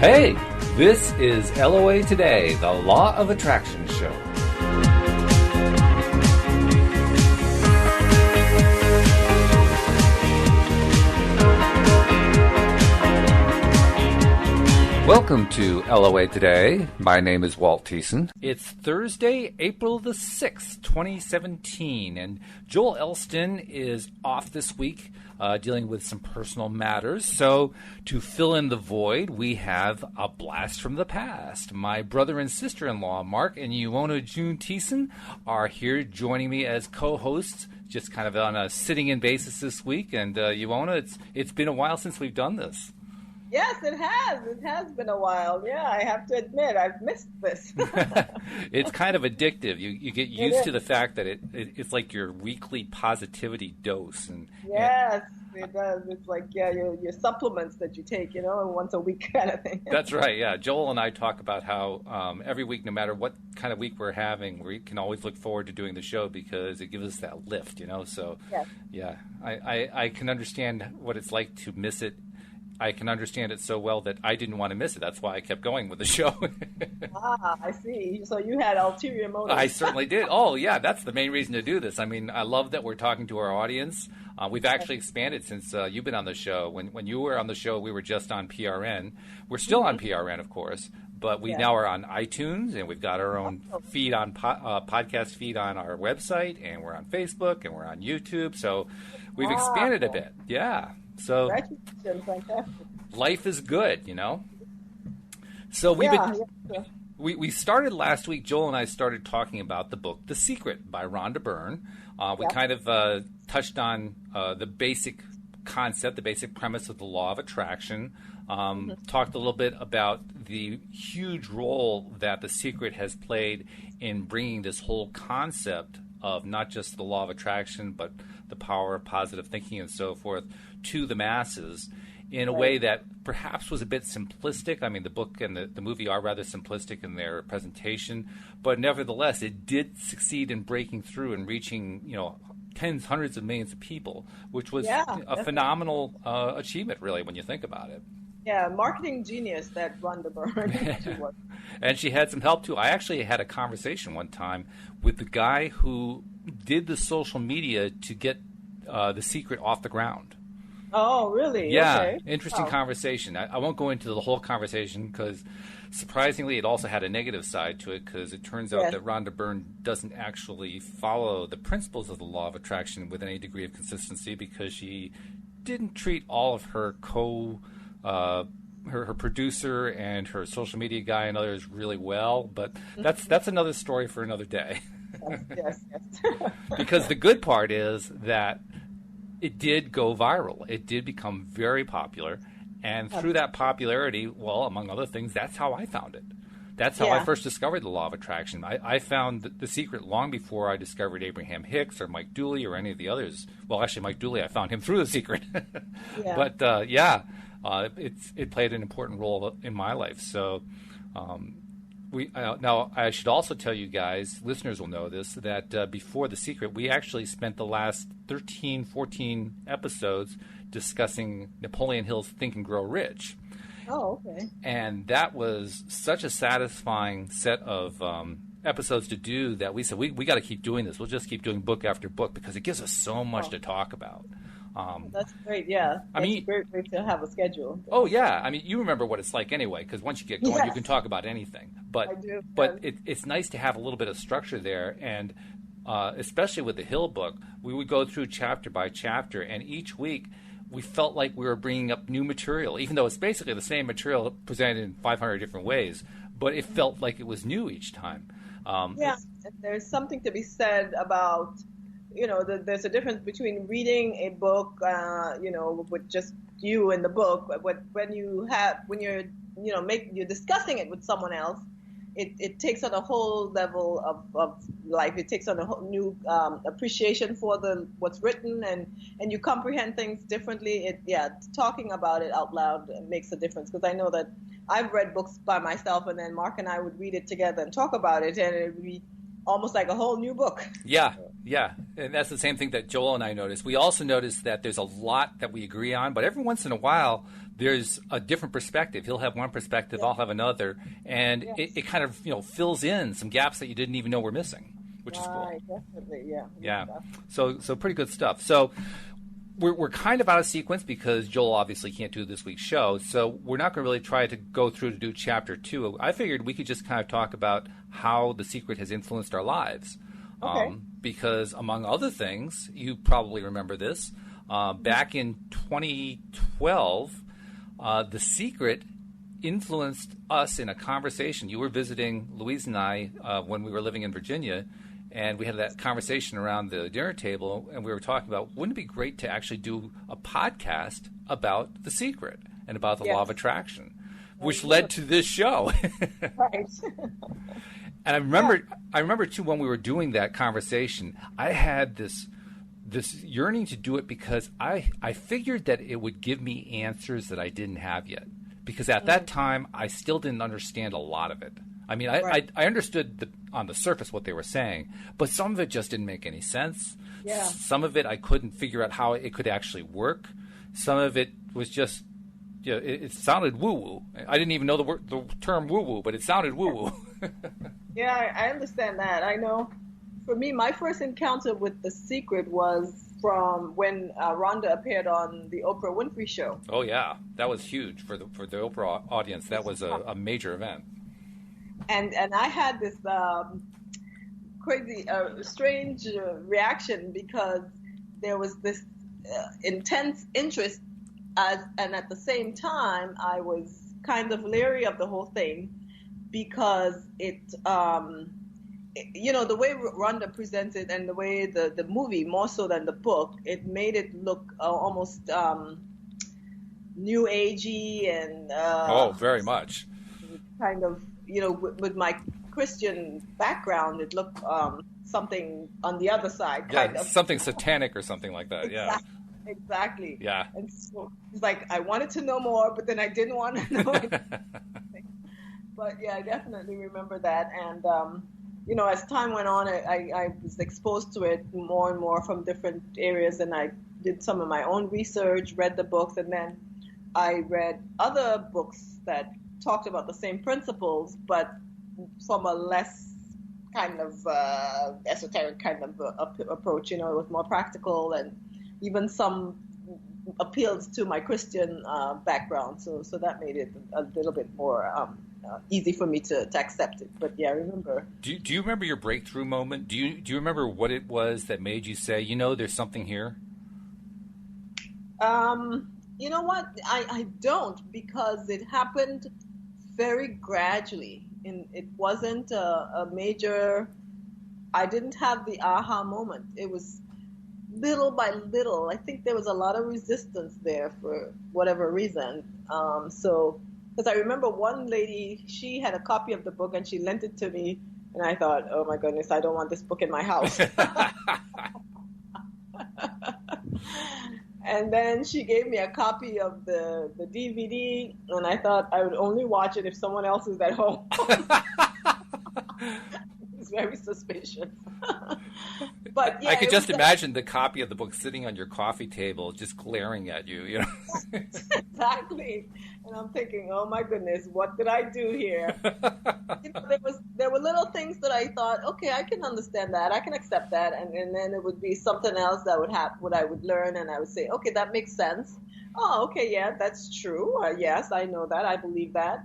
Hey, this is LOA Today, the Law of Attraction show. Welcome to LOA Today. My name is Walt Thiessen. It's Thursday, April the 6th, 2017, and Joel Elston is off this week dealing with some personal matters. So to fill in the void, we have a blast from the past. My brother and sister-in-law, Mark and Uohna Thiessen, are here joining me as co-hosts, just kind of on a sitting-in basis this week. And Uohna, it's been a while since we've done this. Yes, it has. It has been a while. Yeah, I have to admit, I've missed this. It's kind of addictive. You get used to the fact that it's like your weekly positivity dose. Yes, it does. It's like, your supplements that you take, once a week kind of thing. That's right, yeah. Joel and I talk about how every week, no matter what kind of week we're having, we can always look forward to doing the show because it gives us that lift, So, yes. Yeah, I can understand what it's like to miss it. I can understand it so well that I didn't want to miss it. That's why I kept going with the show. I see. So you had ulterior motives. I certainly did. Oh, yeah, that's the main reason to do this. I mean, I love that we're talking to our audience. We've actually expanded since you've been on the show. When you were on the show, we were just on PRN. We're still on PRN, of course, but we now are on iTunes, and we've got our own feed on podcast feed on our website, and we're on Facebook, and we're on YouTube. So we've expanded a bit. Yeah. So life is good, So we started last week. Joel and I started talking about the book "The Secret" by Rhonda Byrne. We kind of touched on the basic concept, the basic premise of the law of attraction. Talked a little bit about the huge role that The Secret has played in bringing this whole concept of not just the law of attraction, but the power of positive thinking and so forth to the masses in a way that perhaps was a bit simplistic. I mean, the book and the movie are rather simplistic in their presentation, but nevertheless, it did succeed in breaking through and reaching, tens, hundreds of millions of people, which was a phenomenal achievement, really, when you think about it. Yeah, marketing genius, that Rhonda Byrne. She was. And she had some help, too. I actually had a conversation one time with the guy who did the social media to get The Secret off the ground. Oh, really? Yeah, okay. Interesting conversation. I won't go into the whole conversation because, surprisingly, it also had a negative side to it because it turns out that Rhonda Byrne doesn't actually follow the principles of the law of attraction with any degree of consistency because she didn't treat all of her her producer and her social media guy and others really well, but that's another story for another day. Yes. Because the good part is that it did go viral. It did become very popular, and through that popularity, well, among other things, that's how I found it. That's how I first discovered the law of attraction. I found the Secret long before I discovered Abraham Hicks or Mike Dooley or any of the others. Well, actually, Mike Dooley, I found him through The Secret. But, it played an important role in my life. So now I should also tell you guys, listeners will know this, that before The Secret, we actually spent the last 13, 14 episodes discussing Napoleon Hill's Think and Grow Rich. Oh, okay. And that was such a satisfying set of episodes to do that we said, we got to keep doing this. We'll just keep doing book after book because it gives us so much to talk about. That's great, yeah. That's a great way to have a schedule. Oh, yeah. I mean, you remember what it's like anyway, because once you get going, you can talk about anything. But I do. But it's nice to have a little bit of structure there, and especially with the Hill book, we would go through chapter by chapter, and each week we felt like we were bringing up new material, even though it's basically the same material presented in 500 different ways, but it felt like it was new each time. There's something to be said about there's a difference between reading a book, with just you and the book. But when you're discussing it with someone else, it takes on a whole level of life. It takes on a whole new appreciation for what's written, and you comprehend things differently. Talking about it out loud makes a difference because I know that I've read books by myself, and then Mark and I would read it together and talk about it, and it would be almost like a whole new book. Yeah, Yeah, and that's the same thing that Joel and I noticed. We also noticed that there's a lot that we agree on, but every once in a while, there's a different perspective. He'll have one perspective, I'll have another, and it kind of fills in some gaps that you didn't even know were missing, which is cool. Right, definitely, yeah. Yeah, so pretty good stuff. So we're kind of out of sequence because Joel obviously can't do this week's show, so we're not going to really try to go through to do chapter 2. I figured we could just kind of talk about how The Secret has influenced our lives. Okay. Because among other things, you probably remember this, back in 2012, The Secret influenced us in a conversation. You were visiting Louise and I when we were living in Virginia, and we had that conversation around the dinner table, and we were talking about, wouldn't it be great to actually do a podcast about The Secret and about the law of attraction, which led to this show. Right. And I remember too, when we were doing that conversation, I had this yearning to do it because I figured that it would give me answers that I didn't have yet. Because at that time, I still didn't understand a lot of it. I mean, I understood on the surface what they were saying, but some of it just didn't make any sense. Yeah. Some of it I couldn't figure out how it could actually work. Some of it was just, it sounded woo-woo. I didn't even know the term woo-woo, but it sounded woo-woo. Yeah, I understand that. I know. For me, my first encounter with The Secret was from when Rhonda appeared on the Oprah Winfrey Show. Oh yeah, that was huge for the Oprah audience. That was a major event. And I had this crazy, strange reaction because there was this intense interest, and at the same time, I was kind of leery of the whole thing because the way Rhonda presented and the way the movie, more so than the book, it made it look almost new agey and very much kind of, with my Christian background, it looked something on the other side, kind of something satanic or something like that. Exactly. Yeah. And so it's like I wanted to know more, but then I didn't want to know anything. But yeah, I definitely remember that. And, as time went on, I was exposed to it more and more from different areas. And I did some of my own research, read the books, and then I read other books that talked about the same principles, but from a less kind of esoteric kind of approach. It was more practical, and even some appealed to my Christian background. So that made it a little bit more easy for me to accept it. But yeah, I remember. Do you remember your breakthrough moment? Do you remember what it was that made you say, there's something here? You know what? I don't, because it happened very gradually. It wasn't a major. I didn't have the aha moment. It was little by little. I think there was a lot of resistance there for whatever reason. Because I remember one lady, she had a copy of the book and she lent it to me, and I thought, oh my goodness, I don't want this book in my house. And then she gave me a copy of the DVD, and I thought I would only watch it if someone else is at home. It's very suspicious. But yeah, I could just imagine the copy of the book sitting on your coffee table, just glaring at you. Exactly. And I'm thinking, oh my goodness, what did I do here? There were little things that I thought, okay, I can understand that, I can accept that, and then it would be something else that would happen, what I would learn, and I would say, okay, that makes sense. Oh, okay, yeah, that's true. Yes, I know that, I believe that,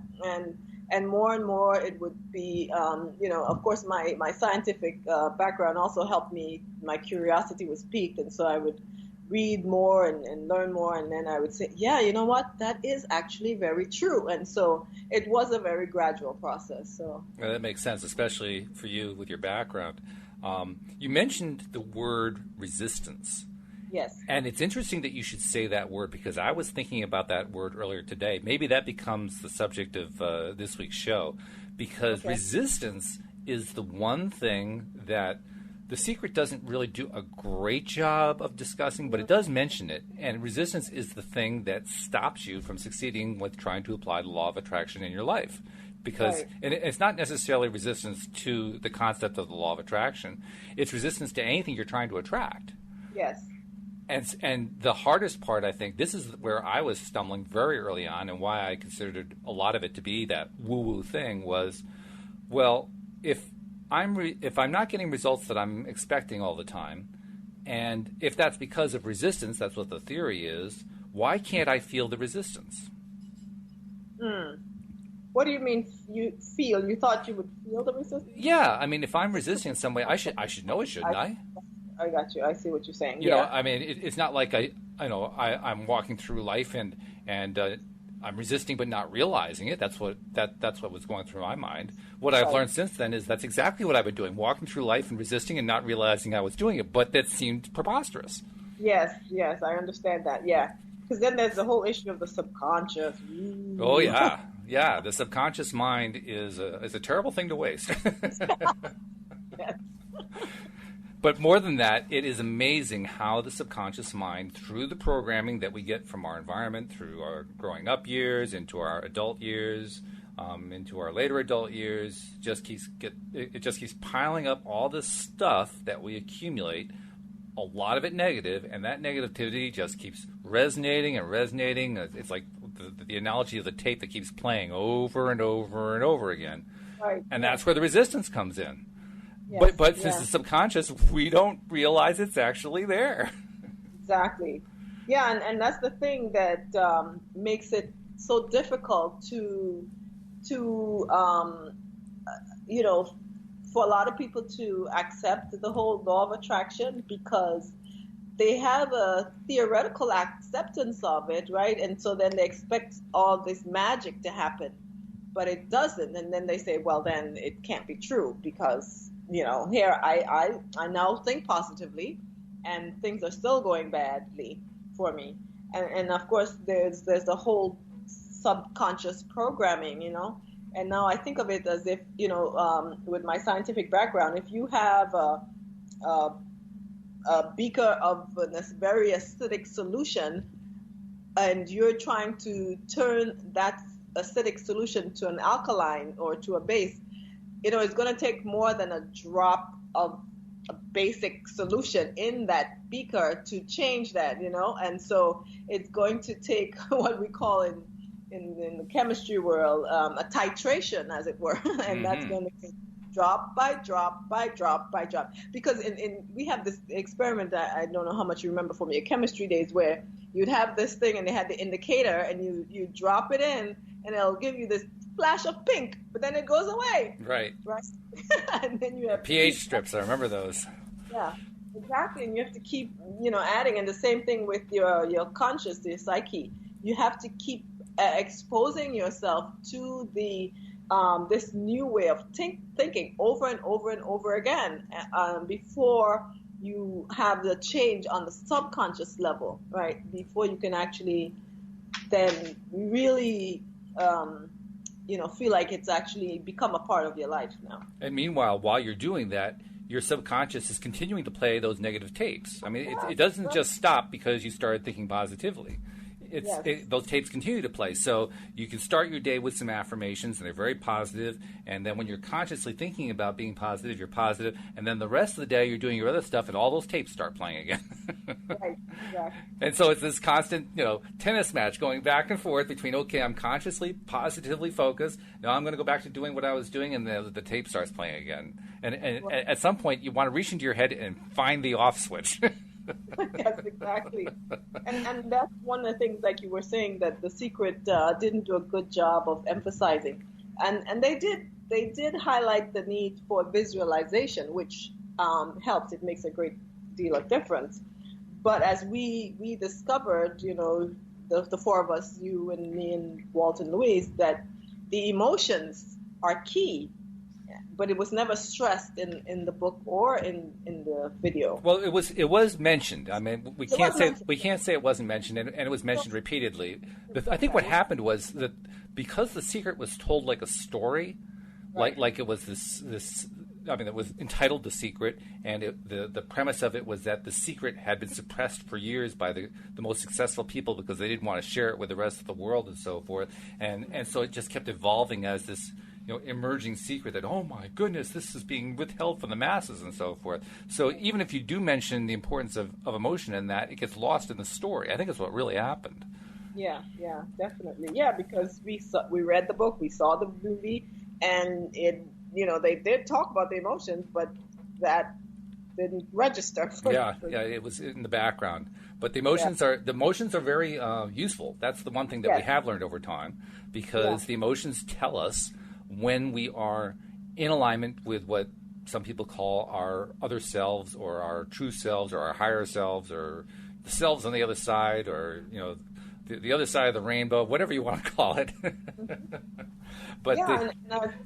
and more it would be, of course, my scientific background also helped me. My curiosity was piqued, and so I would read more and learn more, and then I would say, yeah, you know what, that is actually very true. And so it was a very gradual process. So well, that makes sense, especially for you with your background. You mentioned the word resistance. Yes. And it's interesting that you should say that word, because I was thinking about that word earlier today. Maybe that becomes the subject of this week's show, because resistance is the one thing that The Secret doesn't really do a great job of discussing, but it does mention it. And resistance is the thing that stops you from succeeding with trying to apply the law of attraction in your life. because Right. and it's not necessarily resistance to the concept of the law of attraction. It's resistance to anything you're trying to attract. Yes. And the hardest part, I think, this is where I was stumbling very early on, and why I considered a lot of it to be that woo-woo thing was, well, if I'm not getting results that I'm expecting all the time, and if that's because of resistance, that's what the theory is, why can't I feel the resistance? What do you mean you feel? You thought you would feel the resistance? Yeah, I mean, if I'm resisting in some way, I should know it, shouldn't I? I got you. I see what you're saying. You know, I mean, it's not like I'm walking through life and I'm resisting but not realizing it. That's what was going through my mind. What I've learned since then is that's exactly what I've been doing, walking through life and resisting and not realizing I was doing it. But that seemed preposterous. Yes, I understand that. Yeah, because then there's the whole issue of the subconscious. Oh yeah, yeah. The subconscious mind is a terrible thing to waste. Yes. But more than that, it is amazing how the subconscious mind, through the programming that we get from our environment, through our growing up years, into our adult years, into our later adult years, just keeps piling up all this stuff that we accumulate, a lot of it negative, and that negativity just keeps resonating and resonating. It's like the analogy of the tape that keeps playing over and over and over again. Right. And that's where the resistance comes in. Yes, But since it's subconscious, we don't realize it's actually there. Exactly. Yeah, and that's the thing that makes it so difficult to for a lot of people to accept the whole law of attraction, because they have a theoretical acceptance of it, right? And so then they expect all this magic to happen, but it doesn't. And then they say, well, then it can't be true because, here I now think positively and things are still going badly for me. And of course, there's the whole subconscious programming, And now I think of it as if, with my scientific background, if you have a beaker of this very acidic solution and you're trying to turn that acidic solution to an alkaline or to a base, it's going to take more than a drop of a basic solution in that beaker to change that, And so it's going to take what we call in the chemistry world a titration, as it were, and that's going to be drop by drop by drop by drop. Because we have this experiment that I don't know how much you remember from your chemistry days, where you'd have this thing and they had the indicator and you drop it in and it'll give you this flash of pink, but then it goes away. Right. And then you have pH strips. I remember those. Yeah, exactly. And you have to keep, adding. And the same thing with your conscious, your psyche. You have to keep exposing yourself to the this new way of thinking over and over and over again before you have the change on the subconscious level, right? Before you can actually then really feel like it's actually become a part of your life now. And meanwhile, while you're doing that, your subconscious is continuing to play those negative tapes. I mean, it doesn't just stop because you started thinking positively. Those tapes continue to play. So you can start your day with some affirmations, and they're very positive. And then when you're consciously thinking about being positive, you're positive. And then the rest of the day, you're doing your other stuff, and all those tapes start playing again. Right, exactly. And so it's this constant, tennis match going back and forth between, okay, I'm consciously, positively focused. Now I'm going to go back to doing what I was doing, and the tape starts playing again. And at some point, you want to reach into your head and find the off switch. Yes, exactly. And that's one of the things, like you were saying, that The Secret didn't do a good job of emphasizing. And they did highlight the need for visualization, which helps. It makes a great deal of difference. But as we discovered, the four of us, you and me and Walt and Louise, that the emotions are key. But it was never stressed in the book or in the video. Well, it was mentioned. I mean, we can't say it wasn't mentioned, and it was mentioned repeatedly. I think what happened was that because The Secret was told like a story, right. like it was this. I mean, it was entitled The Secret, and the premise of it was that the secret had been suppressed for years by the most successful people because they didn't want to share it with the rest of the world and so forth. And so it just kept evolving as this emerging secret that, oh my goodness, this is being withheld from the masses and so forth. So even if you do mention the importance of emotion in that, it gets lost in the story. I think that's what really happened. Yeah, definitely. Yeah, because we read the book, we saw the movie, and they did talk about the emotions, but that didn't register. It was in the background. But the emotions are very useful. That's the one thing that we have learned over time, because the emotions tell us when we are in alignment with what some people call our other selves, or our true selves, or our higher selves, or the selves on the other side, or the other side of the rainbow, whatever you want to call it. But and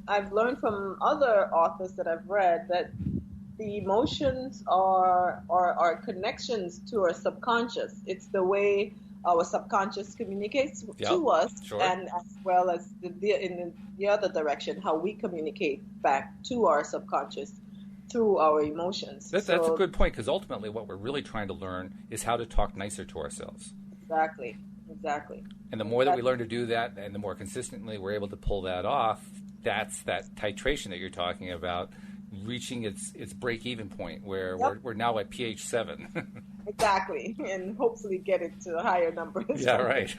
I've learned from other authors that I've read that the emotions are connections to our subconscious. It's the way our subconscious communicates to us, and as well as in the other direction, how we communicate back to our subconscious through our emotions. That's a good point, because ultimately what we're really trying to learn is how to talk nicer to ourselves. Exactly. And the more that we learn to do that, and the more consistently we're able to pull that off, that's that titration that you're talking about, reaching its break-even point, where we're now at pH 7. Exactly, and hopefully get it to higher numbers. Yeah, right.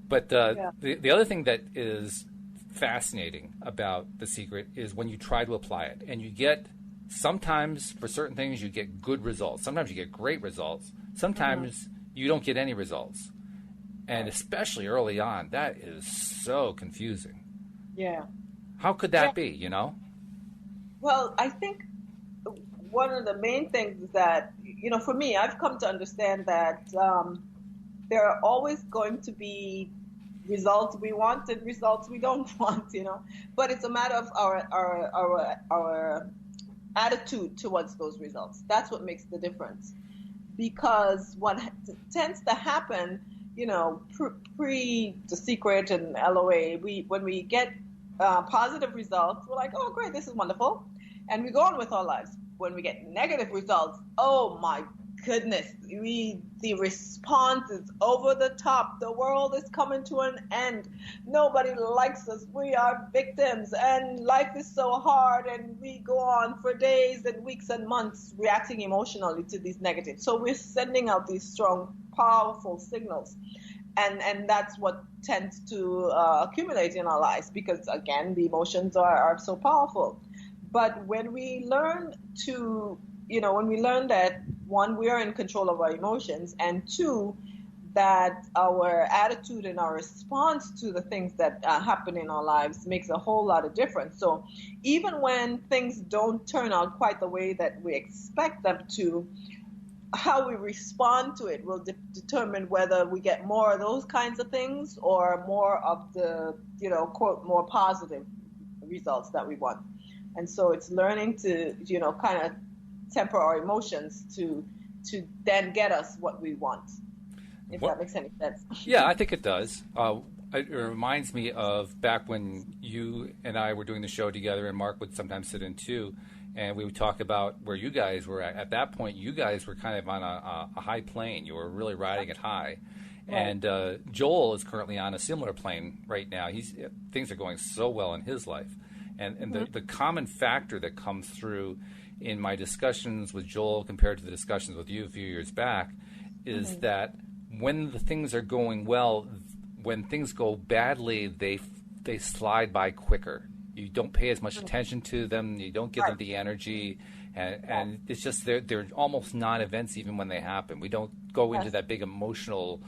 But the other thing that is fascinating about The Secret is when you try to apply it, and you get, sometimes for certain things you get good results, sometimes you get great results, sometimes you don't get any results. And especially early on, that is so confusing. Yeah. How could that be, Well, I think one of the main things is that, for me, I've come to understand that there are always going to be results we want and results we don't want, But it's a matter of our attitude towards those results. That's what makes the difference. Because what tends to happen, pre The Secret and LOA, when we get positive results, we're like, oh, great, this is wonderful. And we go on with our lives. When we get negative results, oh my goodness, the response is over the top. The world is coming to an end. Nobody likes us. We are victims, and life is so hard, and we go on for days and weeks and months reacting emotionally to these negatives. So we're sending out these strong, powerful signals. And that's what tends to accumulate in our lives, because, again, the emotions are so powerful. But when we learn that, one, we are in control of our emotions, and two, that our attitude and our response to the things that happen in our lives makes a whole lot of difference. So even when things don't turn out quite the way that we expect them to, how we respond to it will determine whether we get more of those kinds of things or more of the, quote, more positive results that we want. And so it's learning to, kind of temper our emotions to then get us what we want, if that makes any sense. Yeah, I think it does. It reminds me of back when you and I were doing the show together, and Mark would sometimes sit in too, and we would talk about where you guys were at. At that point, you guys were kind of on a high plane. You were really riding it high. Right. And Joel is currently on a similar plane right now. Things are going so well in his life. And the common factor that comes through in my discussions with Joel compared to the discussions with you a few years back is that when the things are going well, when things go badly, they slide by quicker. You don't pay as much attention to them. You don't give them the energy. And it's just they're almost non-events even when they happen. We don't go into that big emotional,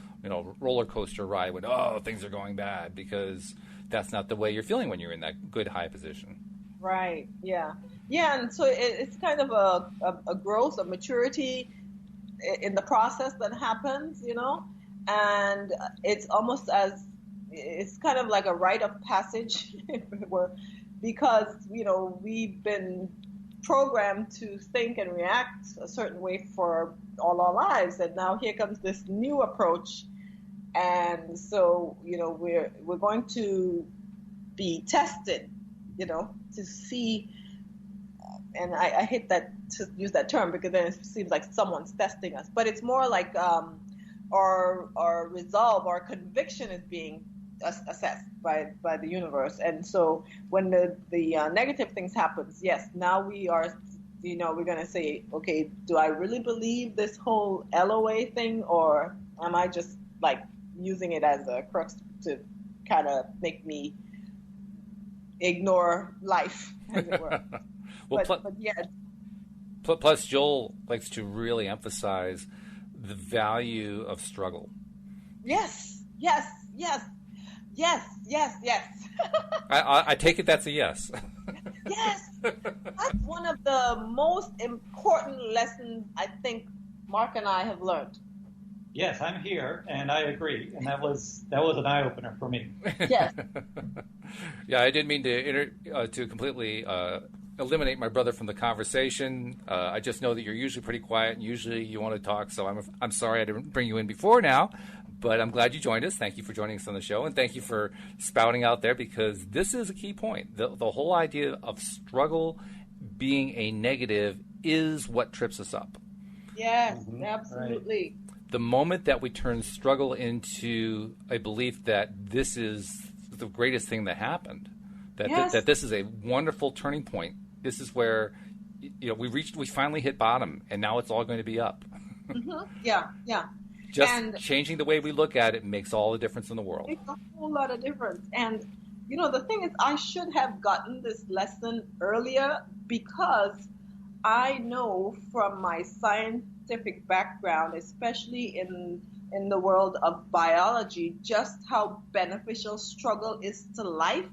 roller coaster ride when, things are going bad, because that's not the way you're feeling when you're in that good high position. Right. Yeah. Yeah. And so it's kind of a growth, a maturity in the process that happens, and it's almost it's kind of like a rite of passage, because, we've been programmed to think and react a certain way for all our lives. And now here comes this new approach. And so, we're going to be tested, to see, and I hate to use that term, because then it seems like someone's testing us, but it's more like our resolve, our conviction is being assessed by the universe. And so when the negative things happens, yes, now we are, we're going to say, okay, do I really believe this whole LOA thing, or am I just like using it as a crux to kind of make me ignore life, as it were? Well, but yeah. Plus, Joel likes to really emphasize the value of struggle. Yes. I take it that's a yes. Yes. That's one of the most important lessons I think Mark and I have learned. Yes, I'm here, and I agree, and that was an eye opener for me. Yes. Yeah, I didn't mean to completely eliminate my brother from the conversation. I just know that you're usually pretty quiet, and usually you want to talk. So I'm sorry I didn't bring you in before now, but I'm glad you joined us. Thank you for joining us on the show, and thank you for spouting out there, because this is a key point. The whole idea of struggle being a negative is what trips us up. Yes, absolutely. Right. The moment that we turn struggle into a belief that this is the greatest thing that happened, that this is a wonderful turning point. This is where we finally hit bottom, and now it's all going to be up. Mm-hmm. Yeah. Just changing the way we look at it makes all the difference in the world. Makes a whole lot of difference. And the thing is, I should have gotten this lesson earlier, because I know from my scientific background, especially in the world of biology, just how beneficial struggle is to life.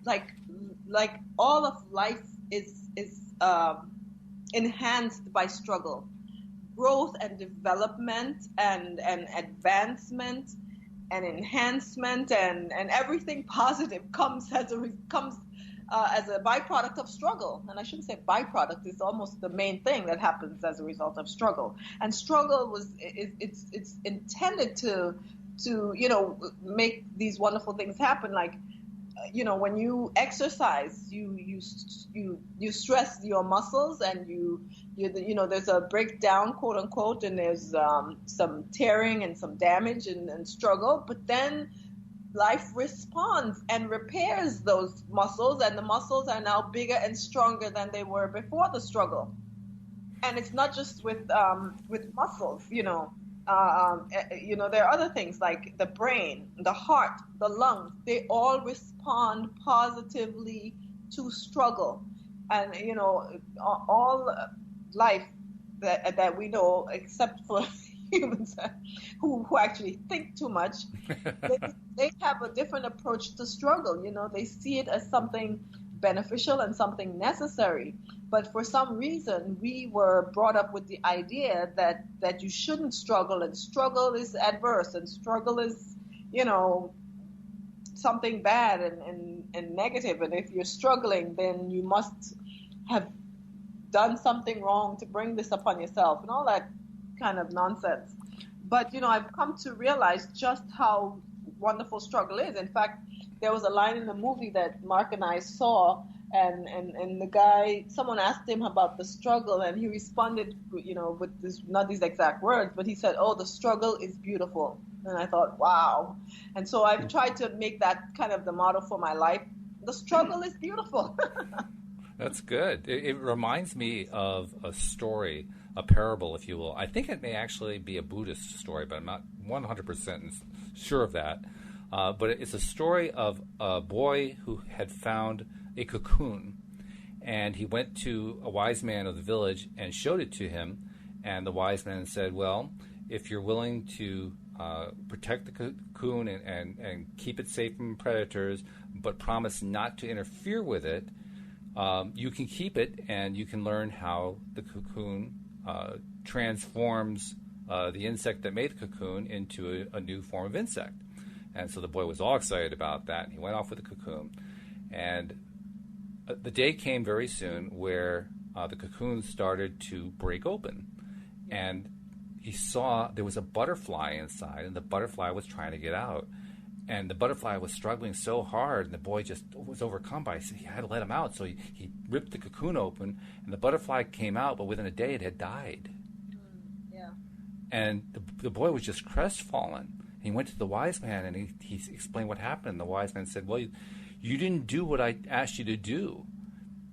Like all of life is enhanced by struggle. Growth and development and advancement and enhancement and everything positive comes as a byproduct of struggle. And I shouldn't say byproduct; it's almost the main thing that happens as a result of struggle. And struggle it's intended to make these wonderful things happen. Like when you exercise, you stress your muscles, and there's a breakdown, quote unquote, and there's some tearing and some damage and struggle, but then life responds and repairs those muscles, and the muscles are now bigger and stronger than they were before the struggle. And it's not just with muscles, there are other things like the brain, the heart, the lungs. They all respond positively to struggle. And, all life that we know, except for humans who actually think too much, they have a different approach to struggle. They see it as something beneficial and something necessary. But for some reason, we were brought up with the idea that you shouldn't struggle, and struggle is adverse, and struggle is, something bad and negative. And if you're struggling, then you must have done something wrong to bring this upon yourself, and all that kind of nonsense. But, I've come to realize just how wonderful struggle is. In fact, there was a line in the movie that Mark and I saw, and the guy, someone asked him about the struggle, and he responded, with this, not these exact words, but he said, "Oh, the struggle is beautiful." And I thought, wow. And so I've tried to make that kind of the motto for my life. The struggle is beautiful. That's good. It reminds me of a story, a parable, if you will. I think it may actually be a Buddhist story, but I'm not 100% sure of that. But it's a story of a boy who had found a cocoon, and he went to a wise man of the village and showed it to him. And the wise man said, "Well, if you're willing to protect the cocoon and keep it safe from predators, but promise not to interfere with it, you can keep it, and you can learn how the cocoon transforms the insect that made the cocoon into a new form of insect." And so the boy was all excited about that, and he went off with the cocoon. And the day came very soon where the cocoon started to break open, and he saw there was a butterfly inside, and the butterfly was trying to get out. And the butterfly was struggling so hard, and the boy just was overcome by it. He had to let him out. So he ripped the cocoon open, and the butterfly came out, but within a day it had died. Yeah. And the boy was just crestfallen. He went to the wise man, and he explained what happened. The wise man said, well, you didn't do what I asked you to do.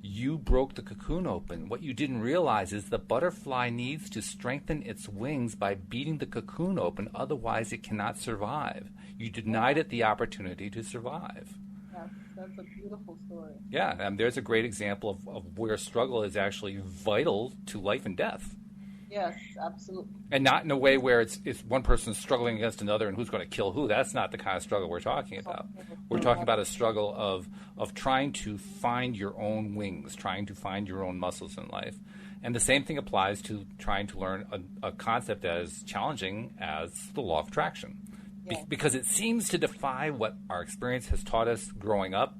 You broke the cocoon open. What you didn't realize is the butterfly needs to strengthen its wings by beating the cocoon open. Otherwise, it cannot survive. You denied it the opportunity to survive. That's a beautiful story. Yeah, and there's a great example of where struggle is actually vital to life and death. Yes, absolutely. And not in a way where it's one person struggling against another and who's going to kill who. That's not the kind of struggle we're talking about. We're talking about a struggle of trying to find your own wings, trying to find your own muscles in life. And the same thing applies to trying to learn a concept as challenging as the law of attraction. Because it seems to defy what our experience has taught us growing up.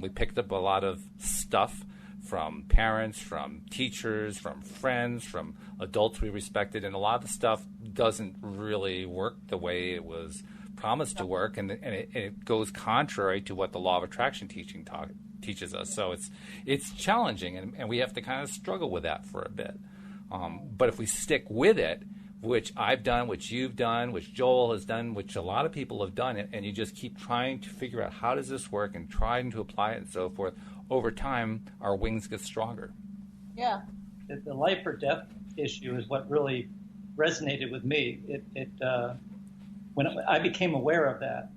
We picked up a lot of stuff from parents, from teachers, from friends, from adults we respected, and a lot of the stuff doesn't really work the way it was promised to work, and it goes contrary to what the law of attraction teaches us. So it's challenging, and we have to kind of struggle with that for a bit. But if we stick with it, which I've done, which you've done, which Joel has done, which a lot of people have done, and you just keep trying to figure out how does this work and trying to apply it and so forth, over time, our wings get stronger. Yeah. The life or death issue is what really resonated with me. When I became aware of that,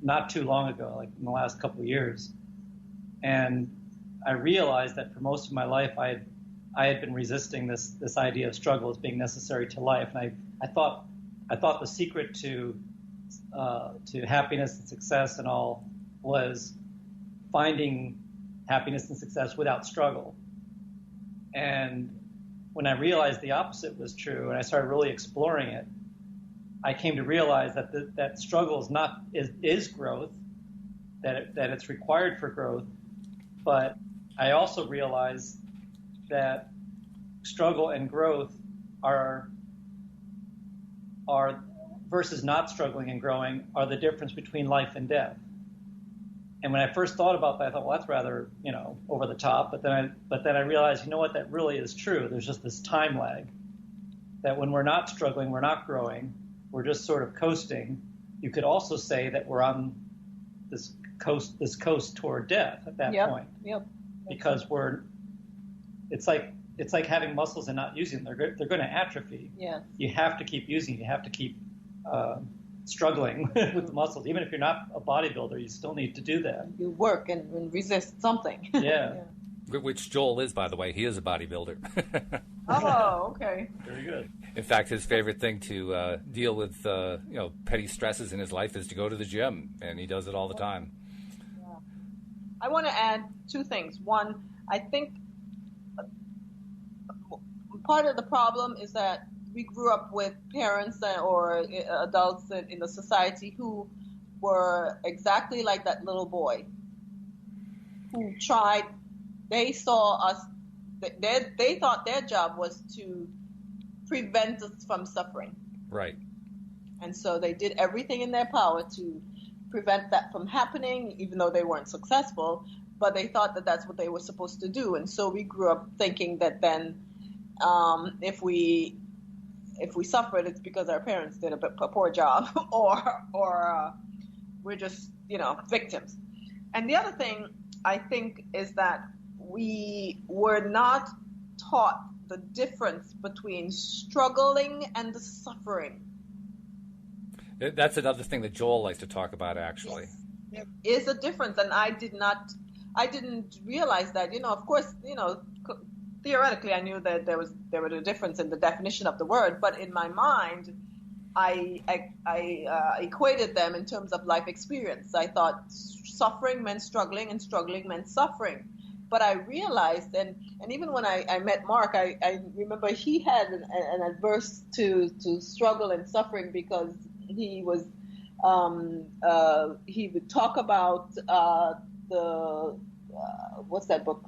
not too long ago, like in the last couple of years, and I realized that for most of my life, I had been resisting this idea of struggle as being necessary to life, and I thought the secret to happiness and success and all was finding happiness and success without struggle. And when I realized the opposite was true, and I started really exploring it, I came to realize that struggle is growth, that it's required for growth. But I also realized that struggle and growth are versus not struggling and growing are the difference between life and death. And when I first thought about that, I thought, well, that's rather, over the top. But then I realized, that really is true. There's just this time lag that when we're not struggling, we're not growing, we're just sort of coasting. You could also say that we're on this coast toward death at that point. Yep. Because it's like having muscles and not using them. They're going to atrophy. Yeah. You have to keep using. You have to keep struggling with the muscles. Even if you're not a bodybuilder, you still need to do that. You work and resist something. Yeah. Which Joel is, by the way. He is a bodybuilder. Oh, okay. Very good. In fact, his favorite thing to deal with, petty stresses in his life is to go to the gym, and he does it all the time. Yeah. I want to add two things. One, I think part of the problem is that we grew up with parents or adults in the society who were exactly like that little boy who tried. They saw us. They thought their job was to prevent us from suffering. Right. And so they did everything in their power to prevent that from happening, even though they weren't successful. But they thought that that's what they were supposed to do. And so we grew up thinking that then if we suffered, it's because our parents did a poor job, or we're just victims. And the other thing I think is that we were not taught the difference between struggling and suffering. That's another thing that Joel likes to talk about, actually. Yes. There is a difference, and I didn't realize that. Of course, theoretically, I knew that there was a difference in the definition of the word, but in my mind, I equated them in terms of life experience. I thought suffering meant struggling, and struggling meant suffering. But I realized, and even when I met Mark, I remember he had an adverse to struggle and suffering, because he was he would talk about what's that book?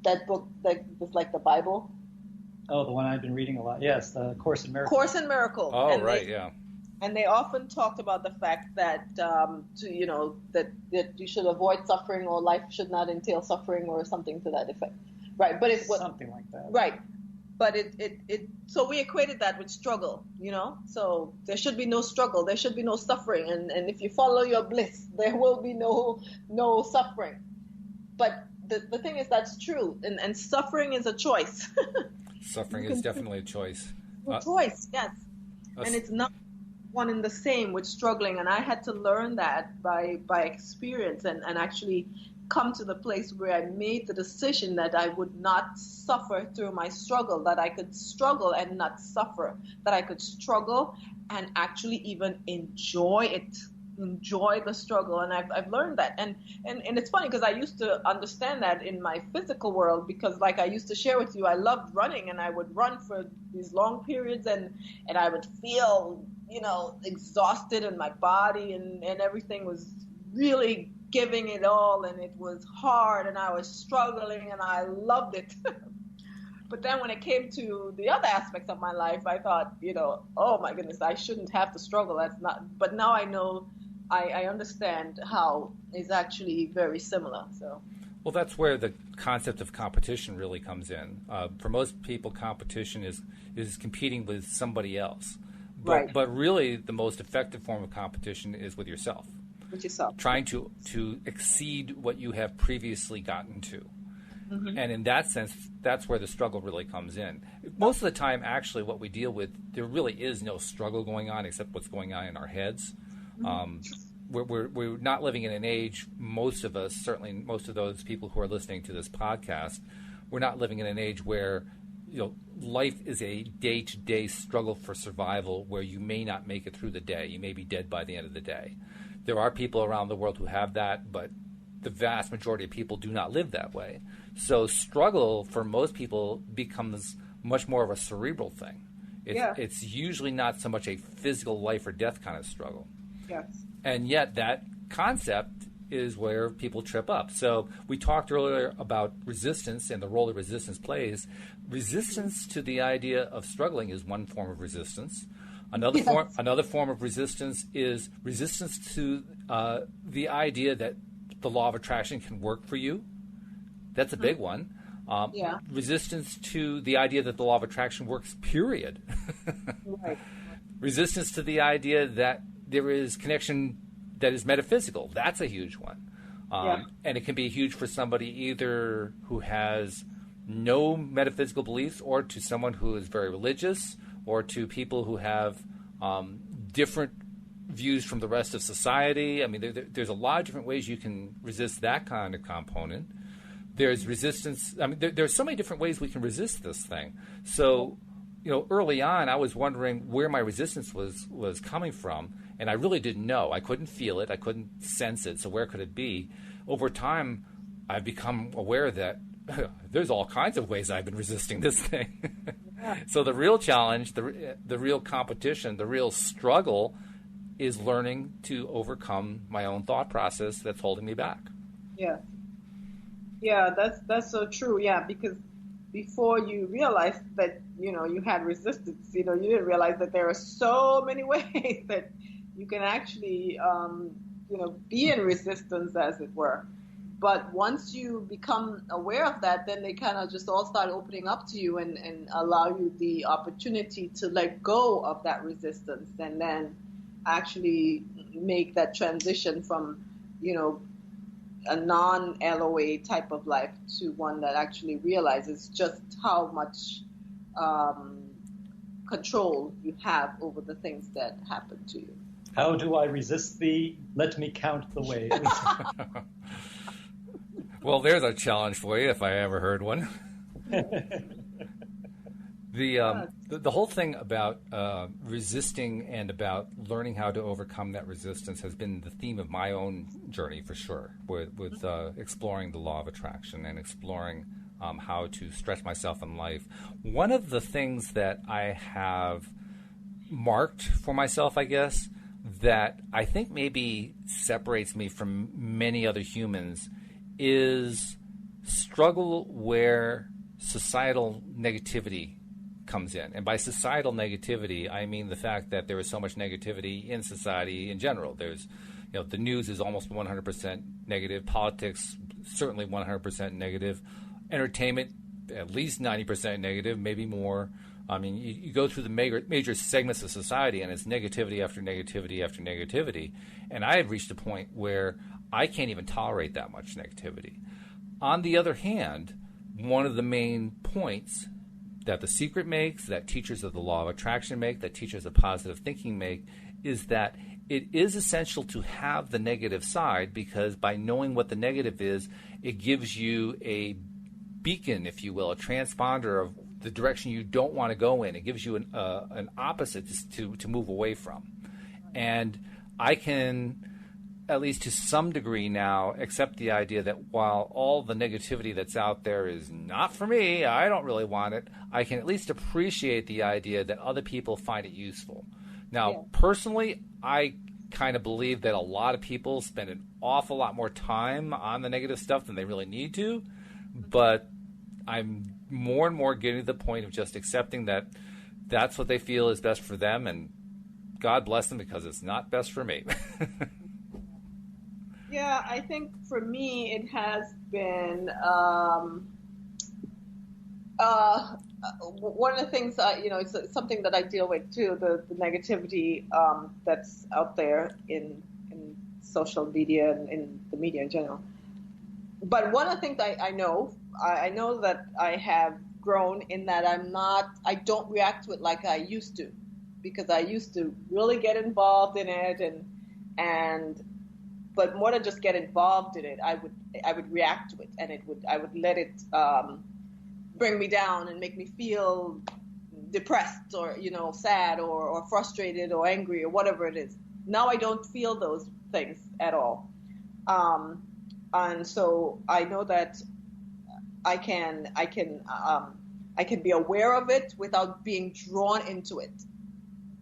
That book that was like the Bible. Oh, the one I've been reading a lot. Yes, the Course in Miracles. Course in Miracles. Oh, and right, yeah. And they often talked about the fact that that you should avoid suffering, or life should not entail suffering, or something to that effect. Right, but it's something like that. Right, But so we equated that with struggle, so there should be no struggle, there should be no suffering, and if you follow your bliss, there will be no suffering. But the thing is, that's true, and suffering is a choice. Suffering is definitely a choice. A choice, yes. And it's not one and the same with struggling, and I had to learn that by experience and actually come to the place where I made the decision that I would not suffer through my struggle, that I could struggle and not suffer, that I could struggle and actually even enjoy the struggle. And I've learned that. And it's funny because I used to understand that in my physical world, because like I used to share with you, I loved running, and I would run for these long periods, and I would feel, exhausted in my body, and everything was really giving it all, and it was hard, and I was struggling, and I loved it. But then when it came to the other aspects of my life, I thought, oh my goodness, I shouldn't have to struggle. That's not. But now I know, I understand how it's actually very similar. So. Well, that's where the concept of competition really comes in. For most people, competition is competing with somebody else. Right. But really, the most effective form of competition is with yourself. With yourself. Trying to exceed what you have previously gotten to. Mm-hmm. And in that sense, that's where the struggle really comes in. Most of the time, actually, what we deal with, there really is no struggle going on except what's going on in our heads. Mm-hmm. We're not living in an age, most of us, certainly most of those people who are listening to this podcast, we're not living in an age where life is a day-to-day struggle for survival where you may not make it through the day. You may be dead by the end of the day. There are people around the world who have that, but the vast majority of people do not live that way. So struggle for most people becomes much more of a cerebral thing. It's usually not so much a physical life or death kind of struggle. Yes. And yet that concept is where people trip up. So we talked earlier about resistance and the role that resistance plays. Resistance to the idea of struggling is one form of resistance. Another form of resistance is resistance to the idea that the law of attraction can work for you. That's a big one. Resistance to the idea that the law of attraction works, period. Right. Resistance to the idea that there is connection that is metaphysical. That's a huge one. And it can be huge for somebody either who has no metaphysical beliefs, or to someone who is very religious, or to people who have different views from the rest of society. I mean, there's a lot of different ways you can resist that kind of component. There's resistance. I mean, there's so many different ways we can resist this thing. So, early on, I was wondering where my resistance was coming from, and I really didn't know. I couldn't feel it. I couldn't sense it. So where could it be? Over time, I've become aware that there's all kinds of ways I've been resisting this thing. So the real challenge, the real competition, the real struggle is learning to overcome my own thought process that's holding me back. Yeah. Yeah, that's so true. Yeah, because before you realized that, you had resistance, you didn't realize that there are so many ways that you can actually, be in resistance, as it were. But once you become aware of that, then they kind of just all start opening up to you and allow you the opportunity to let go of that resistance, and then actually make that transition from, a non-LOA type of life to one that actually realizes just how much control you have over the things that happen to you. How do I resist thee? Let me count the ways. Well, there's a challenge for you if I ever heard one. The whole thing about resisting and about learning how to overcome that resistance has been the theme of my own journey, for sure, with exploring the law of attraction and exploring how to stretch myself in life. One of the things that I have marked for myself, I guess, that I think maybe separates me from many other humans is struggle where societal negativity comes in. And by societal negativity, I mean the fact that there is so much negativity in society in general. There's, the news is almost 100% negative. Politics, certainly 100% negative. Entertainment at least 90% negative, maybe more. I mean, you go through the major segments of society, and it's negativity after negativity after negativity. And I have reached a point where I can't even tolerate that much negativity. On the other hand, one of the main points that The Secret makes, that teachers of the law of attraction make, that teachers of positive thinking make, is that it is essential to have the negative side, because by knowing what the negative is, it gives you a beacon, if you will, a transponder of the direction you don't want to go in. It gives you an opposite to move away from. And I can, at least to some degree now, accept the idea that while all the negativity that's out there is not for me, I don't really want it, I can at least appreciate the idea that other people find it useful. Now, personally, I kind of believe that a lot of people spend an awful lot more time on the negative stuff than they really need to, but I'm more and more getting to the point of just accepting that that's what they feel is best for them, and God bless them, because it's not best for me. Yeah, I think for me it has been one of the things, it's something that I deal with too, the negativity that's out there in social media and in the media in general. But one of the things I know that I have grown in that I don't react to it like I used to, because I used to really get involved in it but more than just get involved in it, I would react to it, and I would let it bring me down and make me feel depressed or sad or frustrated or angry or whatever it is. Now I don't feel those things at all, and so I know that I can be aware of it without being drawn into it.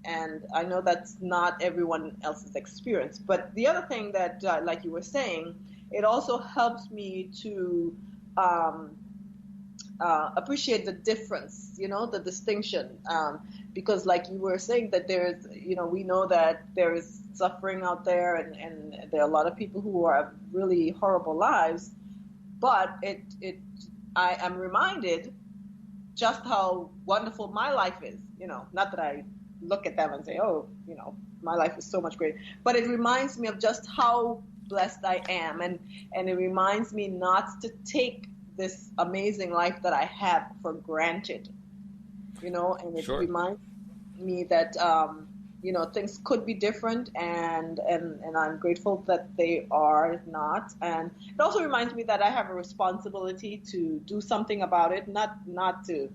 And I know that's not everyone else's experience. But the other thing that, like you were saying, it also helps me to appreciate the difference, the distinction. Because like you were saying, that there's, we know that there is suffering out there, and there are a lot of people who have really horrible lives. But I am reminded just how wonderful my life is, not that I look at them and say, oh, my life is so much greater. But it reminds me of just how blessed I am. And it reminds me not to take this amazing life that I have for granted, and it reminds me that, things could be different, and I'm grateful that they are not. And it also reminds me that I have a responsibility to do something about it, not to,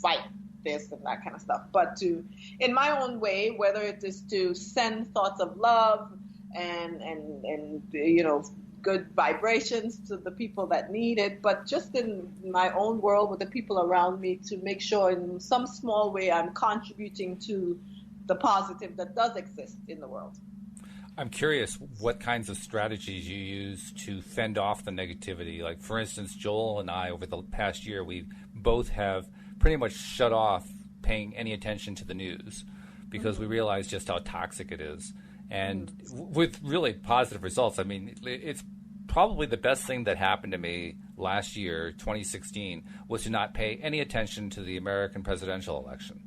fight this and that kind of stuff, but to, in my own way, whether it is to send thoughts of love and good vibrations to the people that need it, but just in my own world with the people around me, to make sure in some small way I'm contributing to the positive that does exist in the world. I'm curious what kinds of strategies you use to fend off the negativity. Like, for instance, Joel and I, over the past year, we both have pretty much shut off paying any attention to the news, because we realize just how toxic it is. And with really positive results. I mean, it's probably the best thing that happened to me last year, 2016, was to not pay any attention to the American presidential election,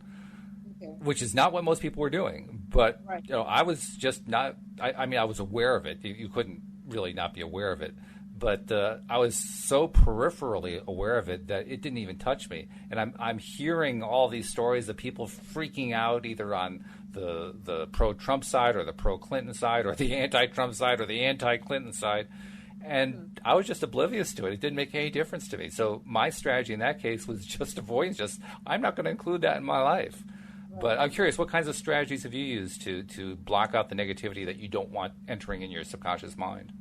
which is not what most people were doing. But I was just not, I mean, I was aware of it. You couldn't really not be aware of it. But I was so peripherally aware of it that it didn't even touch me. And I'm hearing all these stories of people freaking out, either on the pro-Trump side or the pro-Clinton side or the anti-Trump side or the anti-Clinton side. And I was just oblivious to it. It didn't make any difference to me. So my strategy in that case was just avoid, I'm not going to include that in my life. Right. But I'm curious, what kinds of strategies have you used to block out the negativity that you don't want entering in your subconscious mind?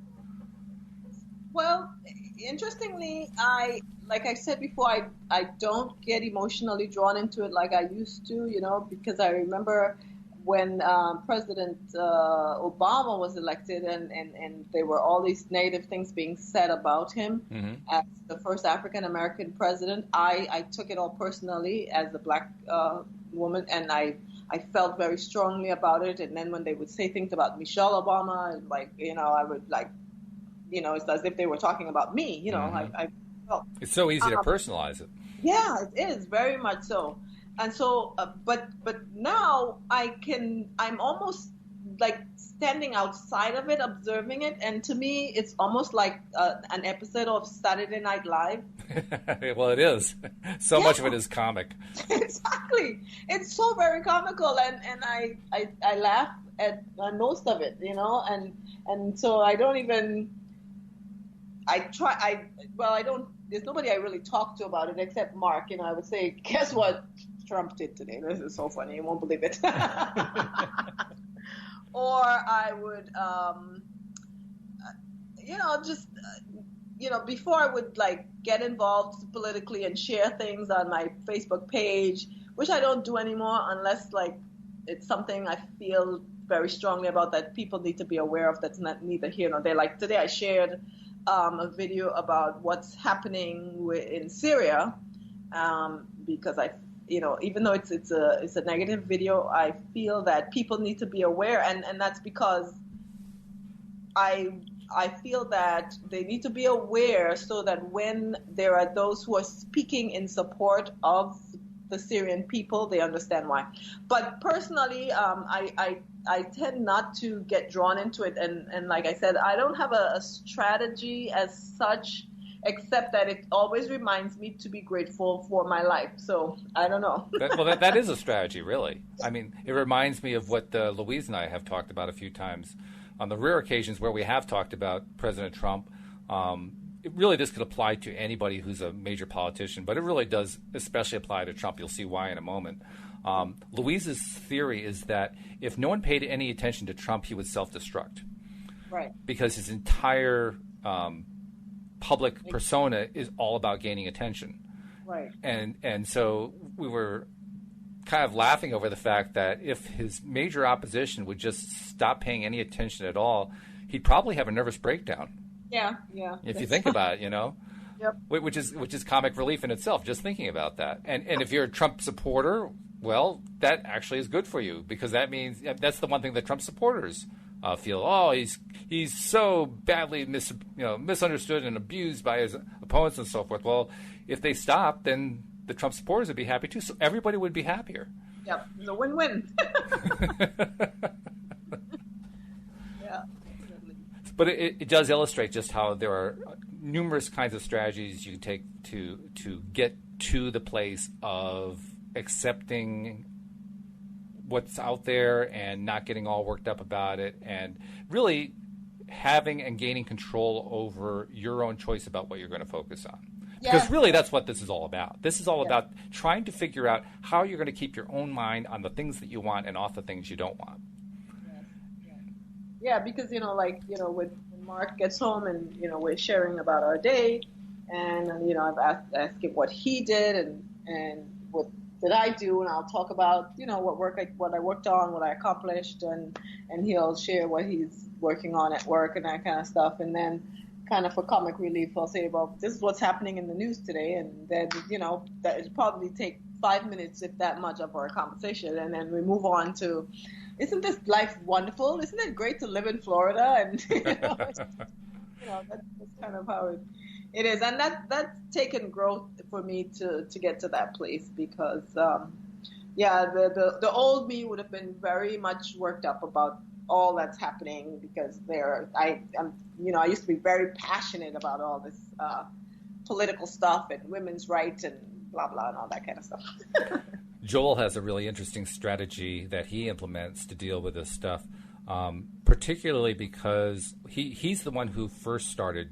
Well, interestingly, like I said before, I don't get emotionally drawn into it like I used to, because I remember when President Obama was elected, and there were all these negative things being said about him as the first African American president. I took it all personally as a black woman, and I felt very strongly about it. And then when they would say things about Michelle Obama, I would it's as if they were talking about me. I Oh, It's so easy to personalize it. yeah, it is very much so. And so, but now I'm almost like standing outside of it, observing it, and to me, it's almost like an episode of Saturday Night Live. Well, it is. So Yeah. much of it is comic. Exactly. It's so very comical, and I laugh at most of it, and so I don't even. I don't. There's nobody I really talk to about it except Mark. I would say, guess what Trump did today? This is so funny. You won't believe it. Or I would, before I would like get involved politically and share things on my Facebook page, which I don't do anymore unless like it's something I feel very strongly about that people need to be aware of. That's not neither here nor there. Like today I shared a video about what's happening in Syria, because even though it's a negative video, I feel that people need to be aware, and that's because I feel that they need to be aware so that when there are those who are speaking in support of the Syrian people, they understand why. But personally, I tend not to get drawn into it, and like I said, I don't have a strategy as such, except that it always reminds me to be grateful for my life. So I don't know. That is a strategy, really. I mean, it reminds me of what Louise and I have talked about a few times on the rare occasions where we have talked about President Trump. It really just could apply to anybody who's a major politician, but it really does especially apply to Trump. You'll see why in a moment. Louise's theory is that if no one paid any attention to Trump, he would self-destruct. Right. Because his entire public persona is all about gaining attention. Right. And so we were kind of laughing over the fact that if his major opposition would just stop paying any attention at all, he'd probably have a nervous breakdown. Yeah. If you think about it, Yep. Which is comic relief in itself, just thinking about that. And if you're a Trump supporter, well, that actually is good for you, because that means that's the one thing that Trump supporters feel. Oh, he's so badly misunderstood and abused by his opponents and so forth. Well, if they stop, then the Trump supporters would be happy too. So everybody would be happier. Yep. It's a win-win. Yeah. But it does illustrate just how there are numerous kinds of strategies you can take to get to the place of accepting what's out there and not getting all worked up about it, and really having and gaining control over your own choice about what you're going to focus on. Because really that's what this is all about. This is all about trying to figure out how you're going to keep your own mind on the things that you want and off the things you don't want. Yeah, because when Mark gets home and we're sharing about our day, and I've asked him what he did and what did I do, and I'll talk about what I worked on, what I accomplished, and he'll share what he's working on at work and that kind of stuff, and then kind of for comic relief, I'll say, well, this is what's happening in the news today, and then that it'll probably take 5 minutes, if that much, of our conversation, and then we move on to, isn't this life wonderful? Isn't it great to live in Florida? And that's kind of how it is, and that's taken growth for me to get to that place, because the old me would have been very much worked up about all that's happening, because I used to be very passionate about all this political stuff and women's rights and blah blah and all that kind of stuff. Joel has a really interesting strategy that he implements to deal with this stuff, particularly because he's the one who first started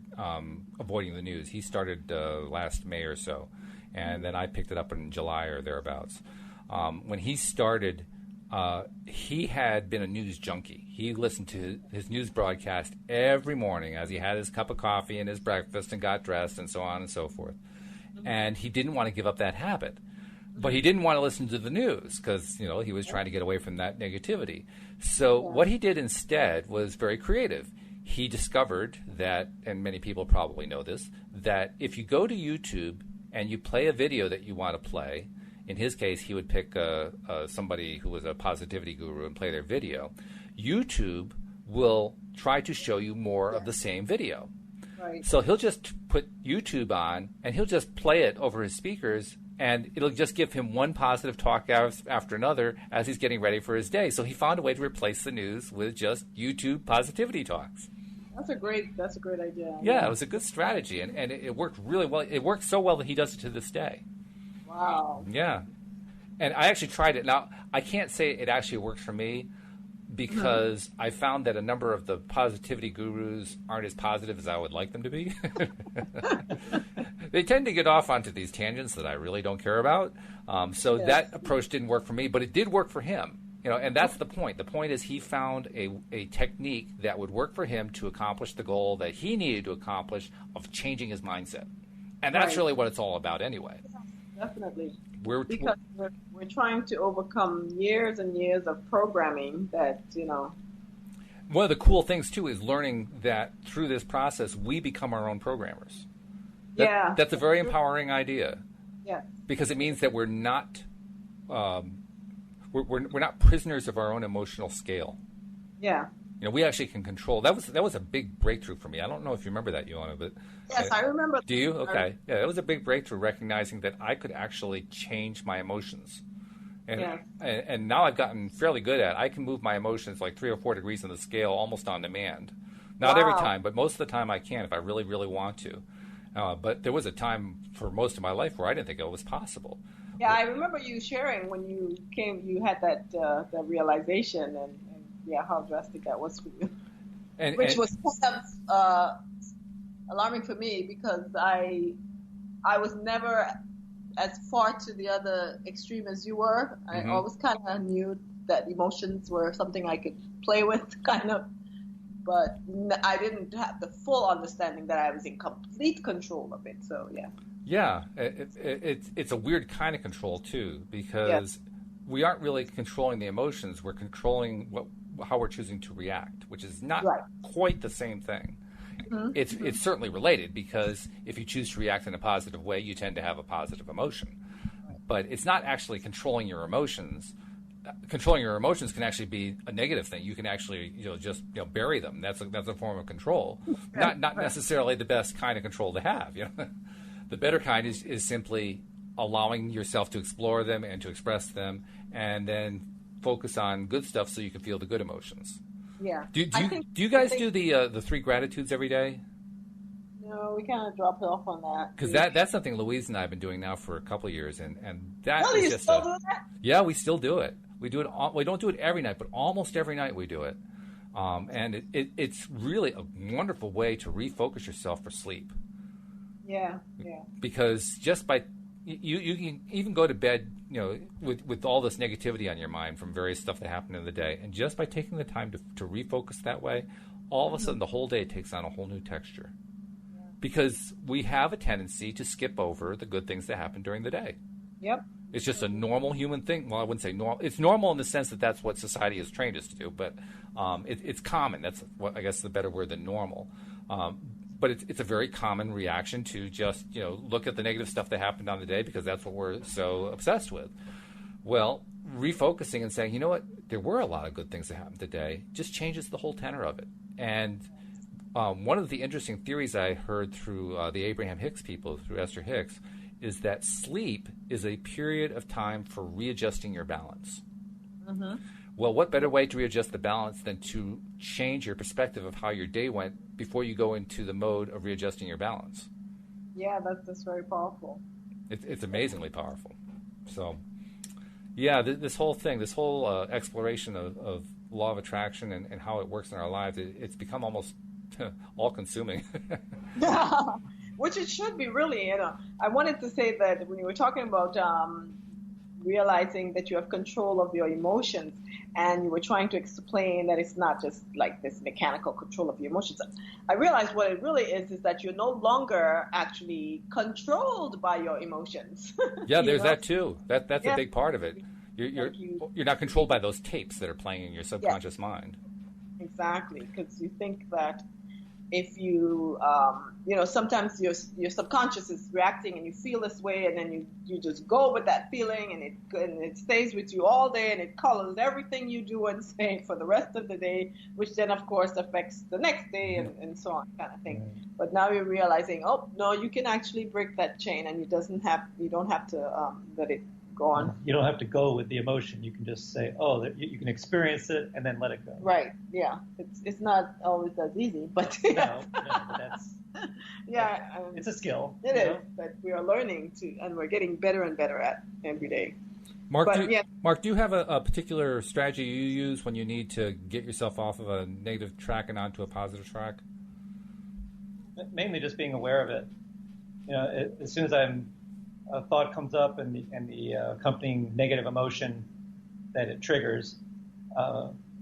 avoiding the news. He started last May or so, and then I picked it up in July or thereabouts. When he started, he had been a news junkie. He listened to his news broadcast every morning as he had his cup of coffee and his breakfast and got dressed and so on and so forth. And he didn't want to give up that habit. But he didn't want to listen to the news because, he was trying to get away from that negativity. So what he did instead was very creative. He discovered that, and many people probably know this, that if you go to YouTube and you play a video that you want to play, in his case, he would pick somebody who was a positivity guru and play their video. YouTube will try to show you more of the same video. Right. So he'll just put YouTube on, and he'll just play it over his speakers, and it'll just give him one positive talk after another as he's getting ready for his day. So he found a way to replace the news with just YouTube positivity talks. That's a great idea. Yeah, it was a good strategy, and it worked really well. It worked so well that he does it to this day. Wow. Yeah. And I actually tried it. Now, I can't say it actually worked for me, because I found that a number of the positivity gurus aren't as positive as I would like them to be. They tend to get off onto these tangents that I really don't care about. So that approach didn't work for me, but it did work for him. And that's the point. The point is he found a technique that would work for him to accomplish the goal that he needed to accomplish of changing his mindset. And that's really what it's all about anyway. Definitely. Because we're trying to overcome years and years of programming that, One of the cool things, too, is learning that through this process, we become our own programmers. That's a very empowering idea. Yeah. Because it means that we're not we're not prisoners of our own emotional scale. Yeah. We actually can control. That was a big breakthrough for me. I don't know if you remember that, Uohna, but yes, I remember. Do you? Okay. Yeah, it was a big breakthrough, recognizing that I could actually change my emotions. And now I've gotten fairly good at it. I can move my emotions like 3 or 4 degrees on the scale almost on demand. Not every time, but most of the time I can if I really, really want to. But there was a time for most of my life where I didn't think it was possible. Yeah, I remember you sharing when you came. You had that realization and how drastic that was for you, which was kind of alarming for me because I was never as far to the other extreme as you were. I always kind of knew that emotions were something I could play with, kind of, but I didn't have the full understanding that I was in complete control of it. So yeah, it's a weird kind of control too, because we aren't really controlling the emotions; we're controlling how we're choosing to react, which is not quite the same thing. It's certainly related, because if you choose to react in a positive way, you tend to have a positive emotion. But it's not actually controlling your emotions. Controlling your emotions can actually be a negative thing. You can actually just bury them. That's a form of control. Not necessarily the best kind of control to have. The better kind is simply allowing yourself to explore them and to express them, and then focus on good stuff so you can feel the good emotions. Yeah. Do you guys do the 3 gratitudes every day? No, we kind of dropped off on that. Because that's something Louise and I have been doing now for a couple of years, and that really, is you still do that? Yeah, we still do it. We do it. We don't do it every night, but almost every night we do it. And it's really a wonderful way to refocus yourself for sleep. Yeah. Because just by you can even go to bed, with all this negativity on your mind from various stuff that happened in the day, and just by taking the time to refocus that way, all of a sudden the whole day takes on a whole new texture. Yeah. Because we have a tendency to skip over the good things that happen during the day. Yep. It's just a normal human thing. Well, I wouldn't say normal. It's normal in the sense that that's what society has trained us to do, but it's common. That's what I guess the better word than normal. But it's a very common reaction to just, look at the negative stuff that happened on the day because that's what we're so obsessed with. Well, refocusing and saying, you know what, there were a lot of good things that happened today just changes the whole tenor of it. And one of the interesting theories I heard through the Abraham Hicks people, through Esther Hicks, is that sleep is a period of time for readjusting your balance. Mm-hmm. Well, what better way to readjust the balance than to change your perspective of how your day went before you go into the mode of readjusting your balance? Yeah, that's very powerful. It's amazingly powerful. So, yeah, this whole thing, this whole exploration of law of attraction and how it works in our lives, it's become almost all-consuming. Which it should be, really. I wanted to say that when you were talking about realizing that you have control of your emotions, and you were trying to explain that it's not just like this mechanical control of your emotions, I realized what it really is that you're no longer actually controlled by your emotions. Yeah, there's that too. That's a big part of it. You're not controlled by those tapes that are playing in your subconscious mind. Exactly, because you think that if you, sometimes your subconscious is reacting and you feel this way, and then you just go with that feeling, and it stays with you all day, and it colors everything you do and say for the rest of the day, which then of course affects the next day and so on, kind of thing. But now you're realizing, oh no, you can actually break that chain, and you don't have to let it go on. You don't have to go with the emotion. You can just say, oh, you can experience it and then let it go. Right. Yeah. It's not always as easy, but no, but that's it's a skill. It is, but we are learning and we're getting better and better at every day. Mark, do you have a particular strategy you use when you need to get yourself off of a negative track and onto a positive track? Mainly just being aware of it. As soon as a thought comes up and the accompanying negative emotion that it triggers,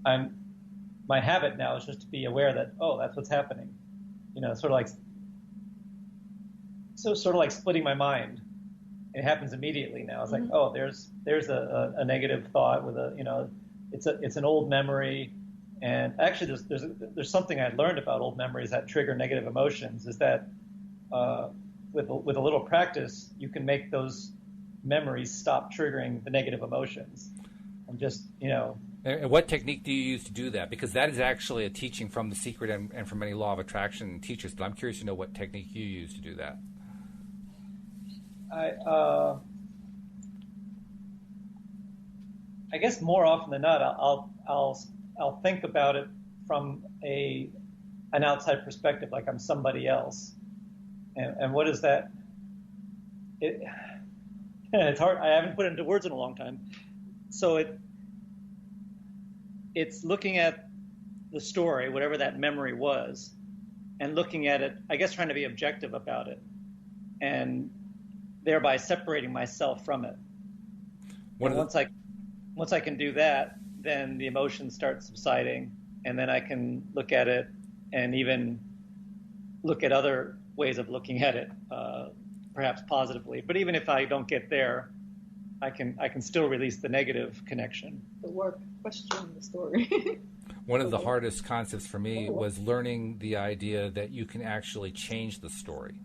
my habit now is just to be aware that, oh, that's what's happening. Sort of like splitting my mind. It happens immediately now. It's like, oh, there's a negative thought with it's an old memory. And actually there's something I learned about old memories that trigger negative emotions, is that with a little practice, you can make those memories stop triggering the negative emotions. And just, And what technique do you use to do that? Because that is actually a teaching from The Secret and from many Law of Attraction teachers, but I'm curious to know what technique you use to do that. I guess more often than not, I'll think about it from an outside perspective, like I'm somebody else. And what is that? It's hard. I haven't put it into words in a long time. So it's looking at the story, whatever that memory was, and looking at it, I guess trying to be objective about it, and thereby separating myself from it. Once I can do that, then the emotions start subsiding, and then I can look at it and even look at other ways of looking at it, perhaps positively. But even if I don't get there, I can still release the negative connection. The work, question the story. One of the hardest concepts for me was learning the idea that you can actually change the story.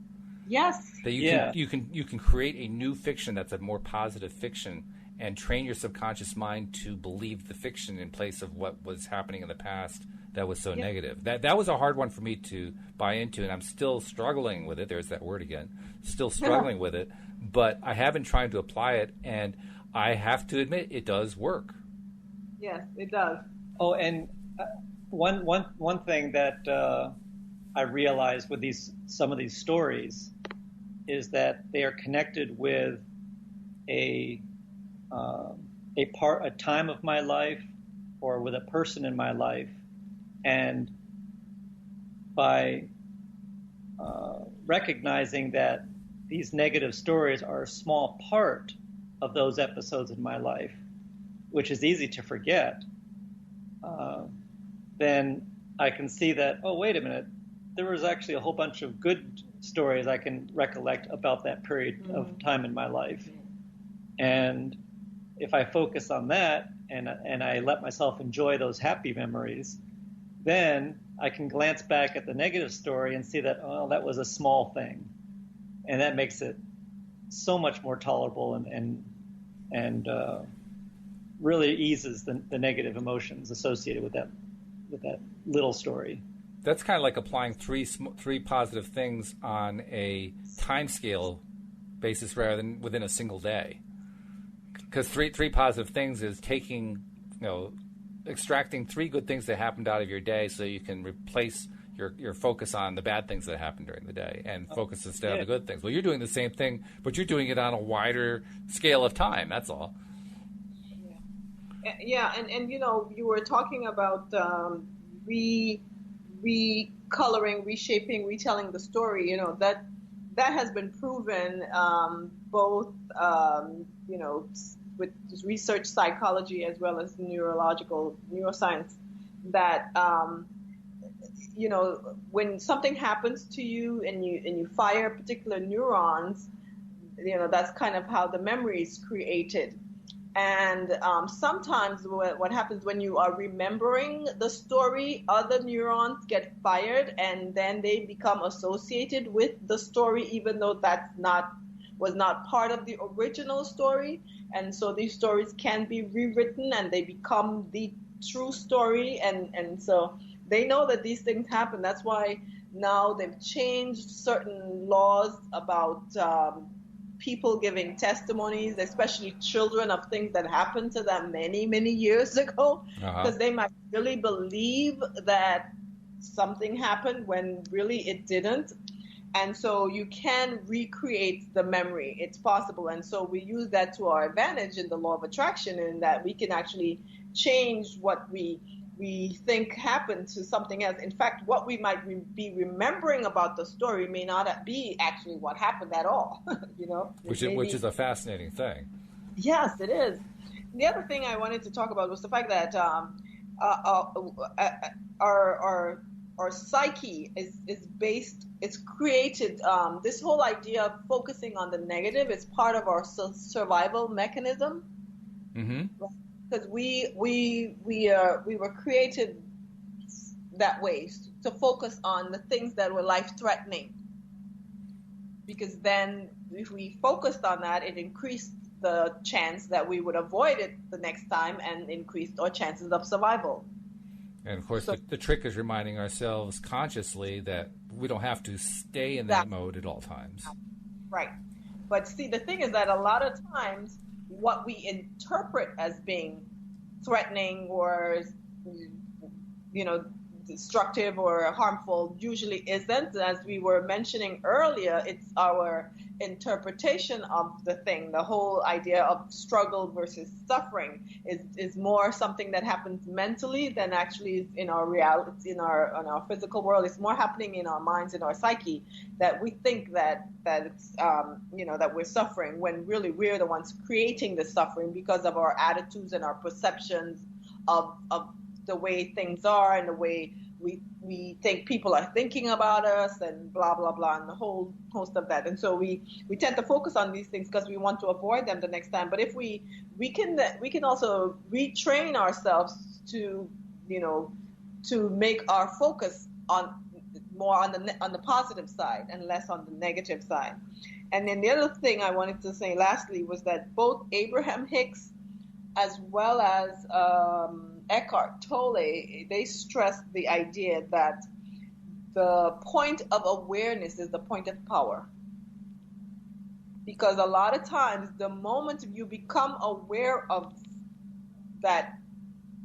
Yes. That you can create a new fiction that's a more positive fiction, and train your subconscious mind to believe the fiction in place of what was happening in the past that was so negative. That was a hard one for me to buy into, and I'm still struggling with it. There's that word again. Still struggling with it, but I have been trying to apply it, and I have to admit it does work. Yes, it does. Oh, and one thing that I realized with some of these stories is that they are connected with a time of my life, or with a person in my life, and by recognizing that these negative stories are a small part of those episodes in my life, which is easy to forget, then I can see that, oh, wait a minute, there was actually a whole bunch of good stories I can recollect about that period of time in my life. And if I focus on that and I let myself enjoy those happy memories, then I can glance back at the negative story and see that, oh, that was a small thing. And that makes it so much more tolerable and really eases the negative emotions associated with that little story. That's kind of like applying three positive things on a time scale basis rather than within a single day. Because three positive things is taking, extracting three good things that happened out of your day, so you can replace your focus on the bad things that happened during the day and focus instead on the good things. Well, you're doing the same thing, but you're doing it on a wider scale of time. That's all. Yeah, and you were talking about recoloring, reshaping, retelling the story. That has been proven both with research psychology as well as neuroscience, that when something happens to you and you fire particular neurons, that's kind of how the memory is created. And sometimes what happens when you are remembering the story, other neurons get fired, and then they become associated with the story, even though was not part of the original story. And so these stories can be rewritten, and they become the true story. And so they know that these things happen. That's why now they've changed certain laws about people giving testimonies, especially children, of things that happened to them many, many years ago, because they might really believe that something happened when really it didn't. And so you can recreate the memory. It's possible. And so we use that to our advantage in the law of attraction, in that we can actually change what we think happened to something else. In fact, what we might be remembering about the story may not be actually what happened at all. Which is a fascinating thing. Yes, it is. The other thing I wanted to talk about was the fact that our psyche is based. It's created. This whole idea of focusing on the negative is part of our survival mechanism. Mm-hmm. Because we were created that way, to focus on the things that were life-threatening. Because then, if we focused on that, it increased the chance that we would avoid it the next time, and increased our chances of survival. And of course, the trick is reminding ourselves consciously that we don't have to stay in that mode at all times. Right. But see, the thing is that a lot of times, what we interpret as being threatening or, destructive or harmful usually isn't. As we were mentioning earlier, it's our interpretation of the thing. The whole idea of struggle versus suffering is more something that happens mentally than actually in our reality, in our physical world. It's more happening in our minds, in our psyche, that we think that it's that we're suffering, when really we're the ones creating the suffering because of our attitudes and our perceptions of the way things are, and the way we think people are thinking about us, and blah, blah, blah, and the whole host of that. And so we tend to focus on these things because we want to avoid them the next time. But if we can also retrain ourselves to make our focus on more on the positive side and less on the negative side. And then the other thing I wanted to say lastly was that both Abraham Hicks as well as Eckhart Tolle, they stressed the idea that the point of awareness is the point of power. Because a lot of times, the moment you become aware of that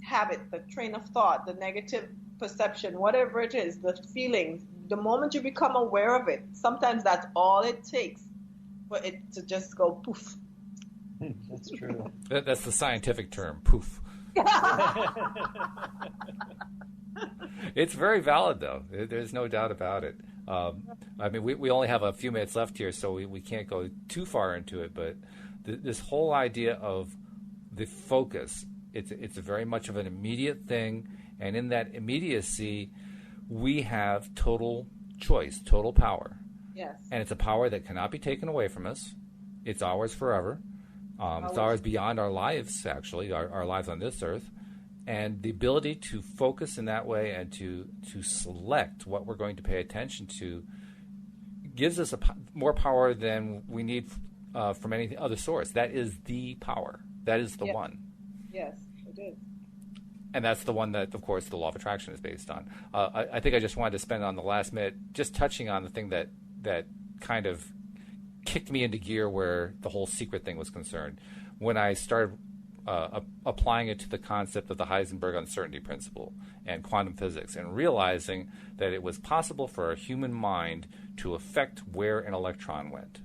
habit, the train of thought, the negative perception, whatever it is, the feelings, the moment you become aware of it, sometimes that's all it takes for it to just go poof. That's true. That's the scientific term, poof. It's very valid, though. There's no doubt about it. We only have a few minutes left here, so we can't go too far into it. But this whole idea of the focus, it's very much of an immediate thing. And in that immediacy, we have total choice, total power. Yes. And it's a power that cannot be taken away from us. It's ours forever. It's ours beyond our lives, actually, our lives on this earth. And the ability to focus in that way and to select what we're going to pay attention to gives us more power than we need from any other source. That is the power. That is the one. Yes, it is. And that's the one that, of course, the law of attraction is based on. I think I just wanted to spend on the last minute just touching on the thing that kind of kicked me into gear where the whole secret thing was concerned. When I started applying it to the concept of the Heisenberg uncertainty principle and quantum physics, and realizing that it was possible for a human mind to affect where an electron went.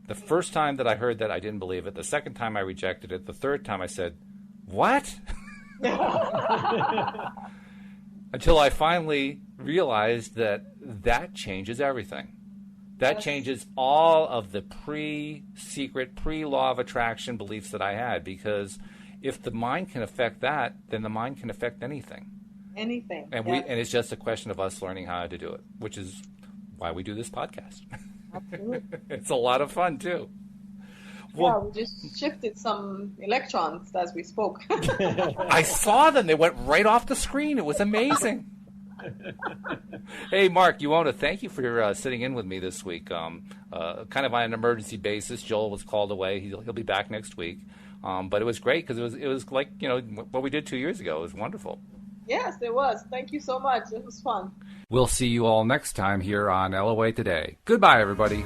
The first time that I heard that, I didn't believe it. The second time I rejected it. The third time I said, what? Until I finally realized that changes everything. That changes all of the pre-secret, pre-law of attraction beliefs that I had, because if the mind can affect that, then the mind can affect anything. Anything. And and it's just a question of us learning how to do it, which is why we do this podcast. Absolutely. It's a lot of fun, too. Yeah, we just shifted some electrons as we spoke. I saw them. They went right off the screen. It was amazing. Hey, Mark Uohna, thank you for sitting in with me this week. Kind of on an emergency basis. Joel was called away. He'll be back next week. But it was great because it was like, what we did 2 years ago. It was wonderful. Yes, it was. Thank you so much. It was fun. We'll see you all next time here on LOA Today. Goodbye, everybody.